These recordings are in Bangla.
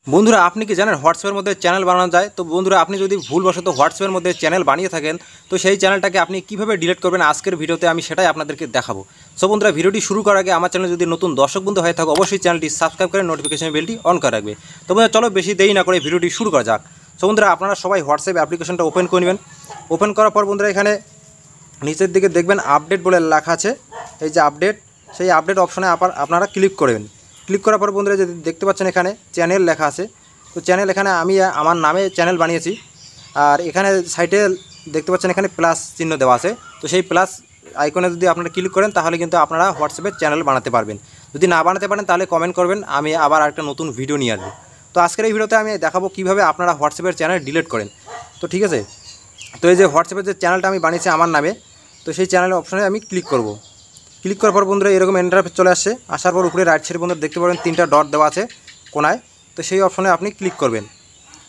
বন্ধুরা আপনি কি জানেন হোয়াটসঅ্যাপের মধ্যে চ্যানেল বানানো যায়? তো বন্ধুরা আপনি যদি ভুলবশত হোয়াটসঅ্যাপের মধ্যে চ্যানেল বানিয়ে থাকেন তো সেই চ্যানেলটাকে আপনি কীভাবে ডিলিট করবেন আজকের ভিডিওতে আমি সেটাই আপনাদেরকে দেখাবো। সো বন্ধুরা ভিডিওটি শুরু করার আগে আমার চ্যানেলে যদি নতুন দর্শক বন্ধু হয়ে থাকে অবশ্যই চ্যানেলটি সাবস্ক্রাইব করে নোটিফিকেশন বেলটি অন করে রাখবে। তো বন্ধুরা চলো বেশি দেরি না করে ভিডিওটি শুরু করা যাক। সো বন্ধুরা আপনারা সবাই হোয়াটসঅ্যাপ অ্যাপ্লিকেশনটা ওপেন করে নেবেন। ওপেন করার পর বন্ধুরা এখানে নিচের দিকে দেখবেন আপডেট বলে লেখা আছে, এই যে আপডেট, সেই আপডেট অপশনে আপনারা ক্লিক করবেন। ক্লিক করার পর বন্ধুরা যদি দেখতে পাচ্ছেন এখানে চ্যানেল লেখা আছে, তো চ্যানেল এখানে আমি আমার নামে চ্যানেল বানিয়েছি। আর এখানে সাইডে দেখতে পাচ্ছেন এখানে প্লাস চিহ্ন দেওয়া আছে, তো সেই প্লাস আইকনে যদি আপনারা ক্লিক করেন তাহলে কিন্তু আপনারা হোয়াটসঅ্যাপে চ্যানেল বানাতে পারবেন। যদি না বানাতে পারেন তাহলে কমেন্ট করবেন, আমি আবার একটা নতুন ভিডিও নিয়ে আসবো। তো আজকের এই ভিডিওতে আমি দেখাবো কীভাবে আপনারা হোয়াটসঅ্যাপের চ্যানেল ডিলিট করেন। তো ঠিক আছে, তো এই যে হোয়াটসঅ্যাপের যে চ্যানেলটা আমি বানিয়েছি আমার নামে, তো সেই চ্যানেলের অপশনে আমি ক্লিক করব। ক্লিক করার পর বন্ধুরা এরকম ইন্টারফেস চলে আসছে। আসার পর উপরে রাইট সাইডে বন্ধুরা দেখতে পাবেন 3টা ডট দেওয়া আছে কোনায়, তো সেই অপশনে আপনি ক্লিক করবেন।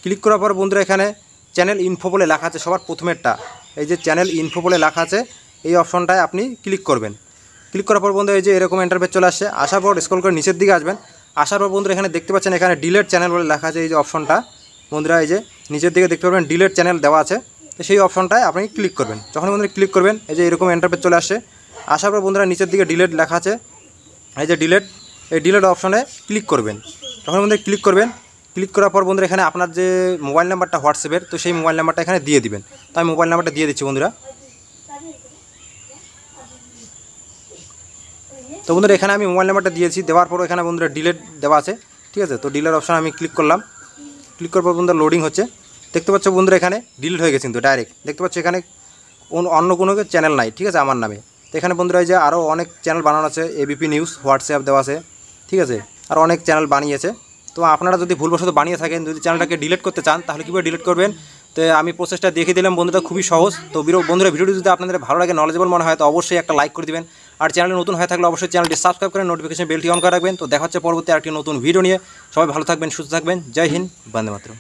ক্লিক করার পর বন্ধুরা এখানে চ্যানেল ইনফো বলে লেখা আছে, সবার প্রথমেরটা এই যে চ্যানেল ইনফো বলে লেখা আছে, এই অপশনটায় আপনি ক্লিক করবেন। ক্লিক করার পর বন্ধুরা এই যে এরকম ইন্টারফেস চলে আসছে। আসার পর স্ক্রল করে নিচের দিকে আসবেন। আসার পর বন্ধুরা এখানে দেখতে পাচ্ছেন এখানে ডিলিট চ্যানেল বলে লেখা আছে, এই যে অপশনটা বন্ধুরা এই যে নিচের দিকে দেখতে পাবেন ডিলিট চ্যানেল দেওয়া আছে, তো সেই অপশনটায় আপনি ক্লিক করবেন। যখন বন্ধুরা ক্লিক করবেন এই যে এরকম ইন্টারফেস চলে আসছে। আসার পর বন্ধুরা নিচের দিকে ডিলিট লেখা আছে, এই যে ডিলিট, এই ডিলিট অপশনে ক্লিক করবেন। যখন বন্ধুরা ক্লিক করবেন, ক্লিক করার পর বন্ধুরা এখানে আপনার যে মোবাইল নাম্বারটা হোয়াটসঅ্যাপের, তো সেই মোবাইল নাম্বারটা এখানে দিয়ে দিবেন। তো আমি মোবাইল নাম্বারটা দিয়ে দিচ্ছি বন্ধুরা। তো বন্ধুরা এখানে আমি মোবাইল নাম্বারটা দিয়েছি, দেওয়ার পর এখানে বন্ধুরা ডিলিট দেওয়া আছে, ঠিক আছে। তো ডিলিট অপশন আমি ক্লিক করলাম। ক্লিক করার পর বন্ধুরা লোডিং হচ্ছে। দেখতে পাচ্ছ বন্ধুরা এখানে ডিলিট হয়ে গেছে, কিন্তু ডাইরেক্ট দেখতে পাচ্ছ এখানে অন্য কোনো চ্যানেল নাই, ঠিক আছে, আমার নামে। তো এখানে বন্ধুরা এই যে আরও অনেক চ্যানেল বানানো আছে, এবিপি নিউজ, হোয়াটসঅ্যাপ দেওয়া আছে, ঠিক আছে, আর অনেক চ্যানেল বানিয়েছে। তো আপনারা যদি ভুলবশত বানিয়ে থাকেন, যদি চ্যানেলটাকে ডিলিট করতে চান তাহলে কীভাবে ডিলিট করবেন, তো আমি প্রসেসটা দেখিয়ে দিলাম বন্ধুরা, খুবই সহজ। তো বন্ধুরা ভিডিওটি যদি আপনাদের ভালো লাগে, নলেজেবল মনে হয়, তো অবশ্যই একটা লাইক করে দিবেন। আর চ্যানেলে নতুন হয়ে থাকলে অবশ্যই চ্যানেলটি সাবস্ক্রাইব করে নোটিফিকেশন বেলটি অন করে রাখবেন। তো দেখা হচ্ছে পরবর্তী আরেকটি নতুন ভিডিও নিয়ে। সবাই ভালো থাকবেন, সুস্থ থাকবেন। জয় হিন্দ, বন্দে মাতরম।